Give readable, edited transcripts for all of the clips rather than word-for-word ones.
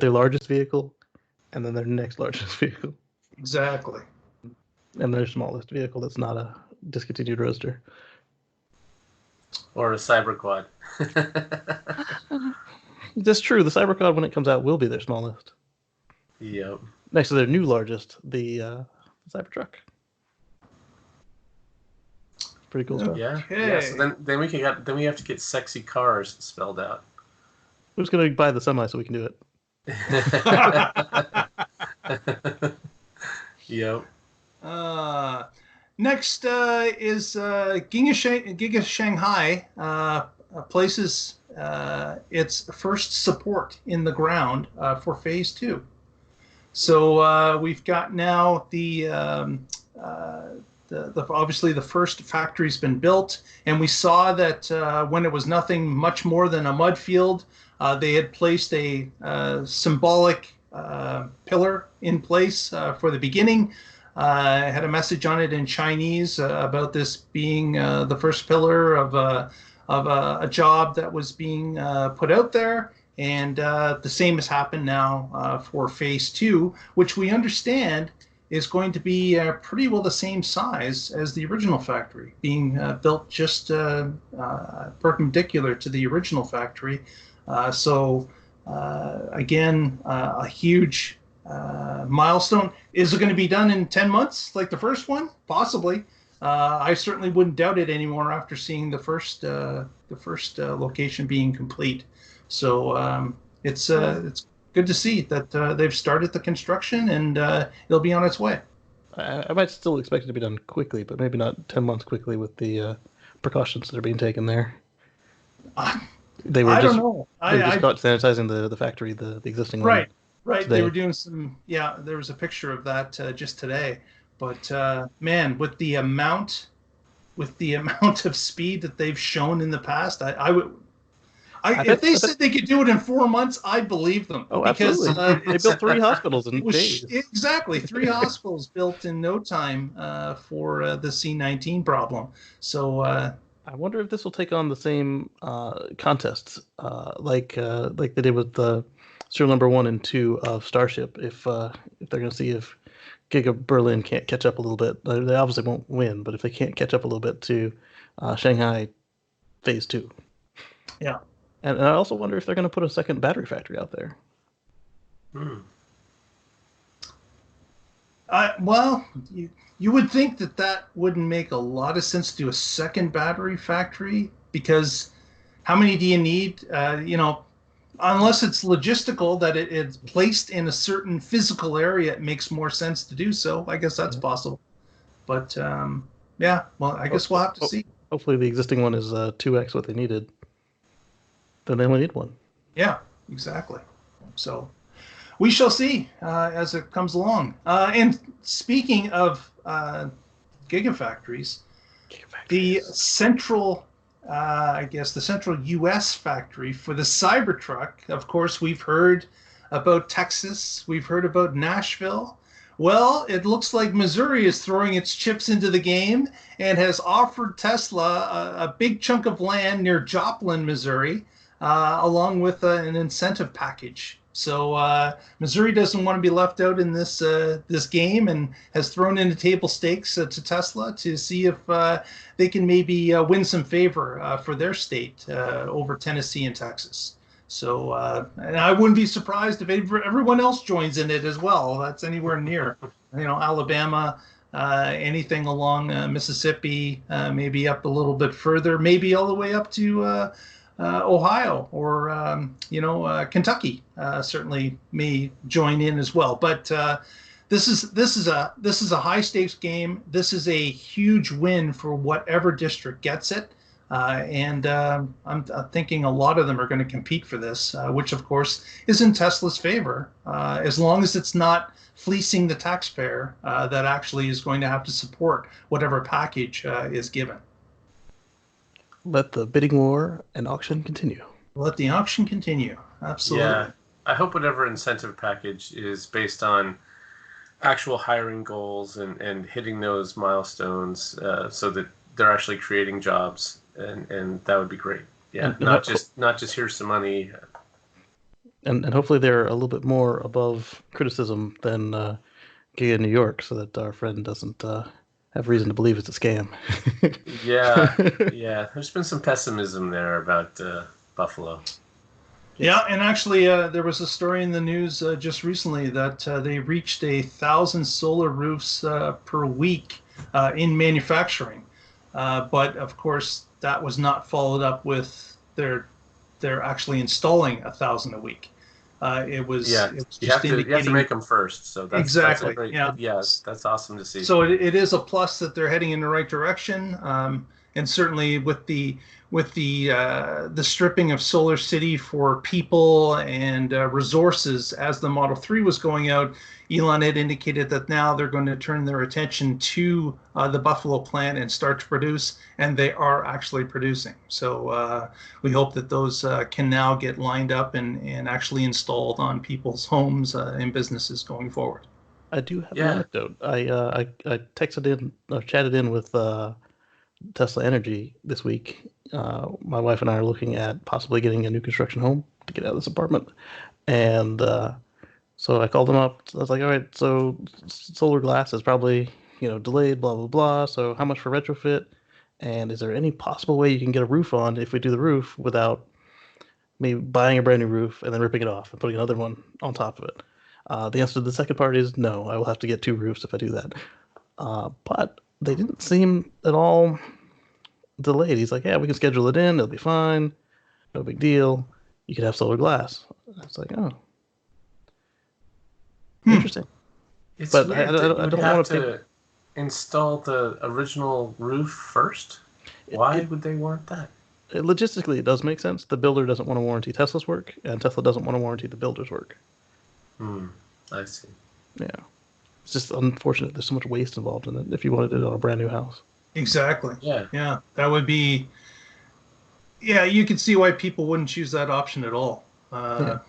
their largest vehicle, and then their next largest vehicle. Exactly. And their smallest vehicle that's not a discontinued roadster. Or a cyberquad. That's true. The Cyberquad, when it comes out, will be their smallest. Yep. Next to their new largest, the Cybertruck. Pretty cool stuff. Yeah. Okay. Yeah. So then we have to get sexy cars spelled out. Who's gonna buy the semi so we can do it? Yep. Next is Giga Shanghai places its first support in the ground for Phase 2. So we've got now the obviously the first factory's been built, and we saw that when it was nothing much more than a mud field, they had placed a symbolic pillar in place for the beginning. It had a message on it in Chinese about this being the first pillar of a job that was being put out there. And the same has happened now for Phase 2, which we understand is going to be pretty well the same size as the original factory, being built just perpendicular to the original factory. So again, a huge milestone. Is it going to be done in 10 months like the first one? Possibly. I certainly wouldn't doubt it anymore after seeing the first location being complete. So it's good to see that they've started the construction, and it'll be on its way. I might still expect it to be done quickly, but maybe not 10 months quickly with the precautions that are being taken there. They were just got sanitizing the factory, the existing one. Right. Today. They were doing some. Yeah, there was a picture of that just today. But man, with the amount of speed that they've shown in the past, if they said they could do it in 4 months, I'd believe them. Oh, because, absolutely. They built 3 hospitals in days. Exactly, 3 hospitals built in no time for the C-19 problem. So I wonder if this will take on the same contests like they did with the serial number 1 and 2 of Starship. If they're going to see if Giga Berlin can't catch up a little bit, they obviously won't win. But if they can't catch up a little bit to Shanghai Phase 2, yeah. And I also wonder if they're going to put a second battery factory out there. Well, you would think that wouldn't make a lot of sense to do a second battery factory, because how many do you need? Unless it's logistical, that it's placed in a certain physical area, it makes more sense to do so. I guess that's possible. But, yeah, well, I guess we'll have to see. Hopefully the existing one is 2x what they needed. Then they only need one. Yeah, exactly. So we shall see as it comes along. And speaking of gigafactories, the central, the central U.S. factory for the Cybertruck, of course, we've heard about Texas. We've heard about Nashville. Well, it looks like Missouri is throwing its chips into the game and has offered Tesla a big chunk of land near Joplin, Missouri, along with an incentive package. So Missouri doesn't want to be left out in this game, and has thrown in the table stakes to Tesla to see if they can maybe win some favor for their state over Tennessee and Texas. So and I wouldn't be surprised if everyone else joins in it as well. That's anywhere near, Alabama, anything along Mississippi, maybe up a little bit further, maybe all the way up to Ohio or Kentucky certainly may join in as well. But this is a high stakes game. This is a huge win for whatever district gets it, and I'm thinking a lot of them are going to compete for this, which of course is in Tesla's favor, as long as it's not fleecing the taxpayer that actually is going to have to support whatever package is given. Let the bidding war and auction continue. Let the auction continue. Absolutely. Yeah, I hope whatever incentive package is based on actual hiring goals and hitting those milestones, so that they're actually creating jobs, and that would be great. Yeah, not just here's some money. and hopefully they're a little bit more above criticism than Giga New York, so that our friend doesn't have reason to believe it's a scam. Yeah, yeah. There's been some pessimism there about Buffalo. Yeah, and actually, there was a story in the news just recently that they reached 1,000 solar roofs per week in manufacturing. But of course, that was not followed up with they're actually installing 1,000 a week. Yeah, It was you just have to indicating make them first. So that's a exactly. great, Yeah. yeah, that's awesome to see. So it is a plus that they're heading in the right direction, and certainly with the stripping of Solar City for people and resources as the Model 3 was going out, Elon had indicated that now they're going to turn their attention to the Buffalo plant and start to produce, and they are actually producing. So we hope that those can now get lined up and actually installed on people's homes and businesses going forward. I do have an Yeah, anecdote. I texted in or chatted in with Tesla Energy this week. My wife and I are looking at possibly getting a new construction home to get out of this apartment, and so I called them up. I was like, "All right, so solar glass is probably delayed, blah blah blah. So how much for retrofit? And is there any possible way you can get a roof on if we do the roof without me buying a brand new roof and then ripping it off and putting another one on top of it?" The answer to the second part is no. I will have to get two roofs if I do that. But they didn't seem at all delayed. He's like, "Yeah, we can schedule it in. It'll be fine. No big deal. You could have solar glass." I was like, "Oh, Hmm. interesting." it's But weird that you I would don't have want to pay. to install the original roof first. Why It would they want that? logistically, it does make sense. The builder doesn't want to warranty Tesla's work, and Tesla doesn't want to warranty the builder's work. Hmm, I see. Yeah, it's just unfortunate. There's so much waste involved in it if you wanted it on a brand new house. Exactly. Yeah, Yeah, that would be. Yeah, you could see why people wouldn't choose that option at all. Yeah,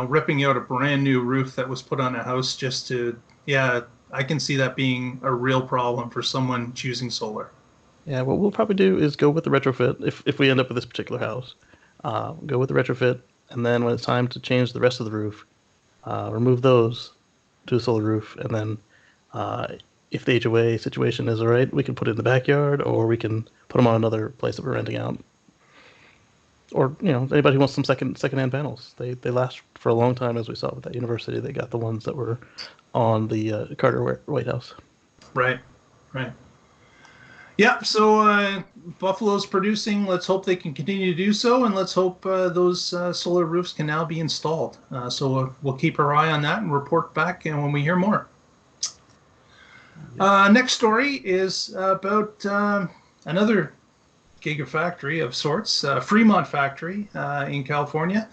Ripping out a brand new roof that was put on a house just to. Yeah, I can see that being a real problem for someone choosing solar. yeah. What we'll probably do is go with the retrofit if we end up with this particular house. Go with the retrofit, and then when it's time to change the rest of the roof, remove those to a solar roof, and then uh, if the HOA situation is all right, we can put it in the backyard, or we can put them on another place that we're renting out. Or anybody who wants some secondhand panels, they last for a long time, as we saw with that university. They got the ones that were on the Carter White House. Right. Right. Yeah. So Buffalo's producing. Let's hope they can continue to do so, and let's hope those solar roofs can now be installed. So we'll keep our eye on that and report back, and when we hear more. Next story is about another gigafactory of sorts, Fremont factory in California.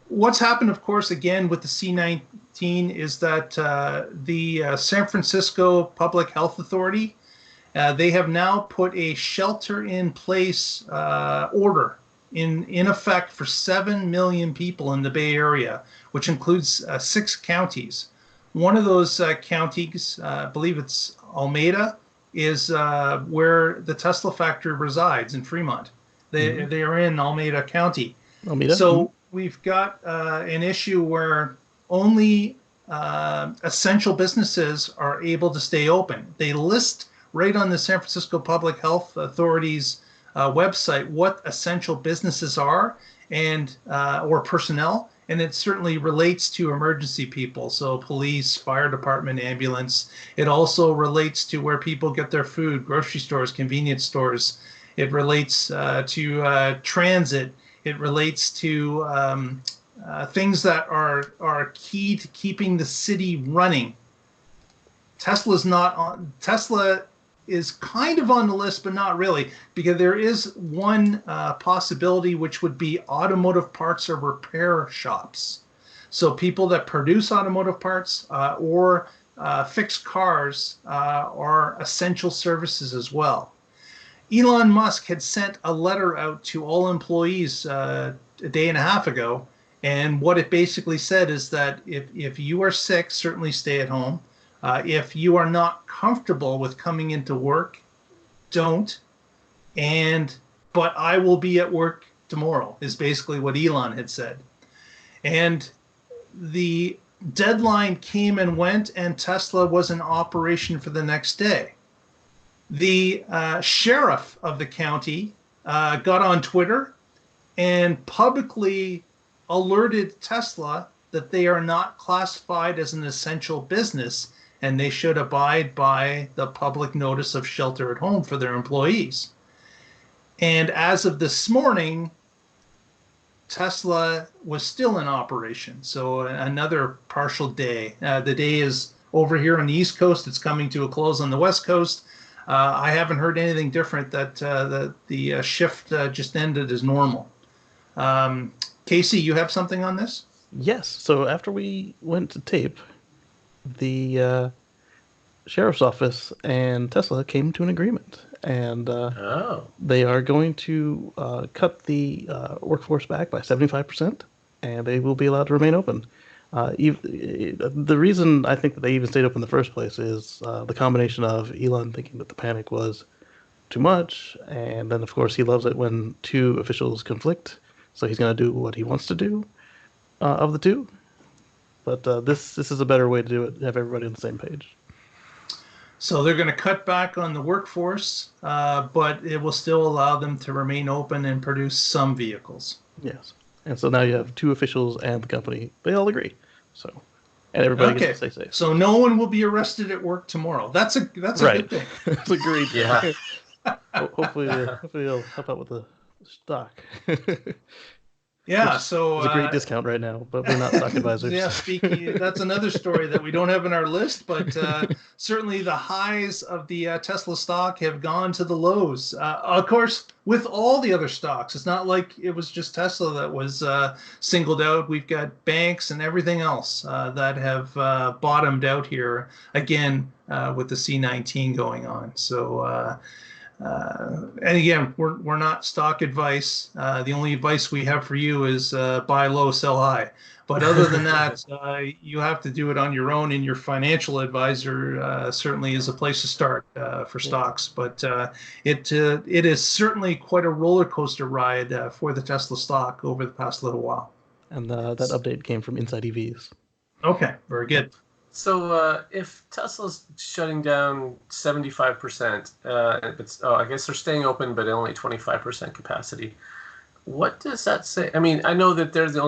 What's happened, of course, again with the C-19 is that the San Francisco Public Health Authority, they have now put a shelter-in-place order in effect for 7 million people in the Bay Area, which includes 6 counties. One of those counties, I believe it's Alameda, is where the Tesla factory resides in Fremont. They are in Alameda County. Almeida. So we've got an issue where only essential businesses are able to stay open. They list right on the San Francisco Public Health Authority's website what essential businesses are and or personnel, and it certainly relates to emergency people, so police, fire department, ambulance. It also relates to where people get their food, grocery stores, convenience stores. It relates to transit. It relates to things that are key to keeping the city running. Tesla's not on. Tesla is kind of on the list, but not really, because there is one possibility, which would be automotive parts or repair shops. So people that produce automotive parts or fix cars are essential services as well. Elon Musk had sent a letter out to all employees a day and a half ago, and what it basically said is that if you are sick, certainly stay at home. If you are not comfortable with coming into work, don't. But I will be at work tomorrow, is basically what Elon had said. And the deadline came and went, and Tesla was in operation for the next day. The sheriff of the county got on Twitter and publicly alerted Tesla that they are not classified as an essential business and they should abide by the public notice of shelter at home for their employees. And as of this morning, Tesla was still in operation. So another partial day. The day is over here on the East Coast. It's coming to a close on the West Coast. I haven't heard anything different that the shift just ended as normal. Casey, you have something on this? Yes. So after we went to tape, the sheriff's office and Tesla came to an agreement, and they are going to cut the workforce back by 75%, and they will be allowed to remain open. The reason I think that they even stayed open in the first place is the combination of Elon thinking that the panic was too much, and then of course he loves it when two officials conflict, so he's going to do what he wants to do of the two. But this is a better way to do it, have everybody on the same page. So they're going to cut back on the workforce, but it will still allow them to remain open and produce some vehicles. Yes. And so now you have two officials and the company. They all agree. So, and everybody gets to stay safe. So no one will be arrested at work tomorrow. That's a right. good thing. That's agreed. Yeah. Hopefully they'll help out with the stock. Yeah, so it's a great discount right now, but we're not stock advisors. Yeah, speaking, that's another story that we don't have in our list, but certainly the highs of the Tesla stock have gone to the lows. Of course, with all the other stocks, it's not like it was just Tesla that was singled out. We've got banks and everything else that have bottomed out here again with the C19 going on. So. And again, we're not stock advice. The only advice we have for you is buy low, sell high. But other than that, you have to do it on your own, and your financial advisor certainly is a place to start for stocks. But it is certainly quite a roller coaster ride for the Tesla stock over the past little while. And that update came from Inside EVs. Okay, very good. So if Tesla's shutting down 75%, I guess they're staying open, but only 25% capacity. What does that say? I mean, I know that they're the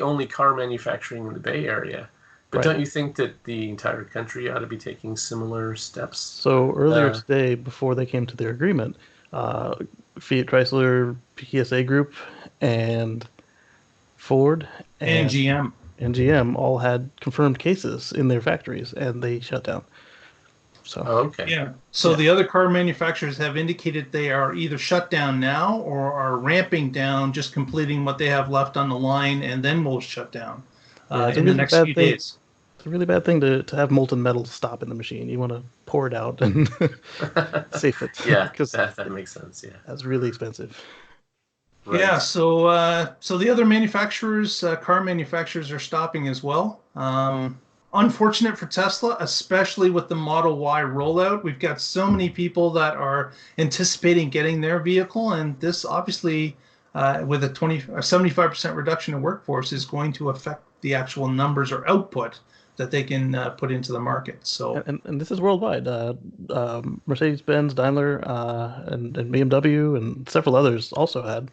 only car manufacturing in the Bay Area, but don't you think that the entire country ought to be taking similar steps? So earlier today, before they came to their agreement, Fiat Chrysler, PSA Group, and Ford and GM. And GM all had confirmed cases in their factories, and they shut down. So okay. Yeah. So the other car manufacturers have indicated they are either shut down now or are ramping down, just completing what they have left on the line, and then will shut down in the next few days. It's a really bad thing to have molten metal stop in the machine. You want to pour it out and safe it. Yeah, that makes sense. Yeah, that's really expensive. Right. Yeah, so the other manufacturers, car manufacturers, are stopping as well. Unfortunate for Tesla, especially with the Model Y rollout. We've got so many people that are anticipating getting their vehicle, and this obviously, with a 75% reduction in workforce, is going to affect the actual numbers or output that they can put into the market. So and this is worldwide. Mercedes-Benz, Daimler, and BMW, and several others also had.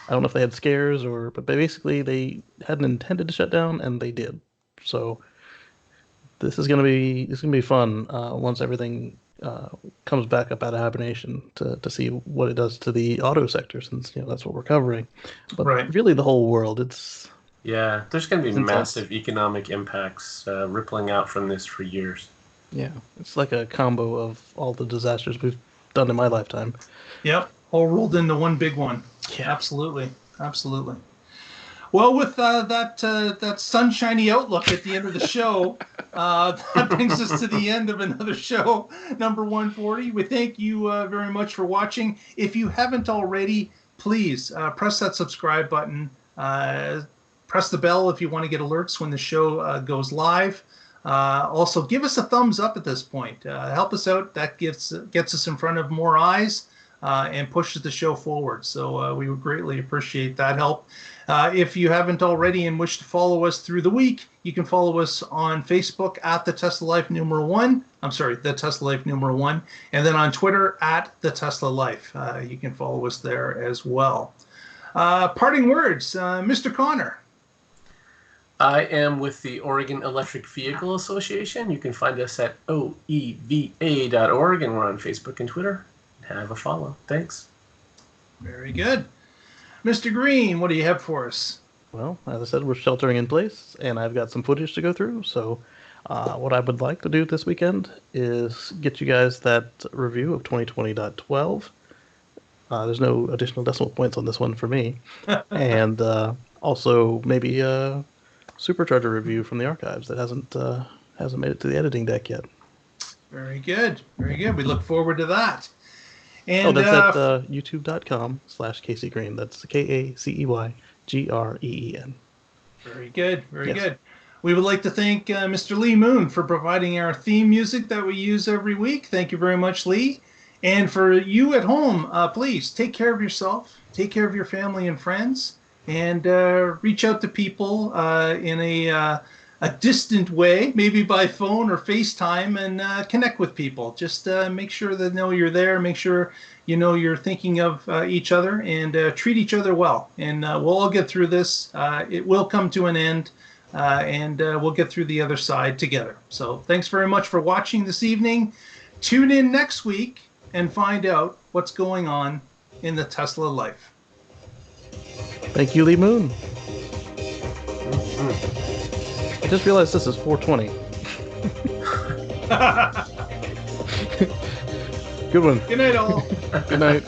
I don't know if they had scares but basically they hadn't intended to shut down, and they did. So this is gonna be fun once everything comes back up out of hibernation to see what it does to the auto sector, since that's what we're covering. But really, the whole world. Yeah, there's going to be massive economic impacts rippling out from this for years. Yeah, it's like a combo of all the disasters we've done in my lifetime. Yep, all rolled into one big one. Yeah, absolutely. Well, with that sunshiny outlook at the end of the show, that brings us to the end of another show, number 140. We thank you very much for watching. If you haven't already, please press that subscribe button. Press the bell if you want to get alerts when the show goes live. Also, give us a thumbs up at this point. Help us out. That gets us in front of more eyes. and pushes the show forward. So we would greatly appreciate that help. If you haven't already and wish to follow us through the week, you can follow us on Facebook at the Tesla Life numeral 1. I'm sorry, the Tesla Life numeral 1. And then on Twitter at the Tesla Life. You can follow us there as well. Parting words, Mr. Connor. I am with the Oregon Electric Vehicle Association. You can find us at oeva.org, and we're on Facebook and Twitter. Have a follow. Thanks. Very good. Mr. Green, what do you have for us? Well, as I said, we're sheltering in place, and I've got some footage to go through. So what I would like to do this weekend is get you guys that review of 2020.12. There's no additional decimal points on this one for me. And also maybe a supercharger review from the archives that hasn't made it to the editing deck yet. Very good. Very good. We look forward to that. And that's at youtube.com/Casey Green. That's KACEYGREEN. Very good. Very good. We would like to thank Mr. Lee Moon for providing our theme music that we use every week. Thank you very much, Lee. And for you at home, please take care of yourself, take care of your family and friends, and reach out to people in a distant way, maybe by phone or FaceTime, and connect with people. Just make sure they know you're there. Make sure you're thinking of each other, and treat each other well. And we'll all get through this. It will come to an end, and we'll get through the other side together. So thanks very much for watching this evening. Tune in next week and find out what's going on in the Tesla life. Thank you, Lee Moon. I just realized this is 420. Good night, all. Good night.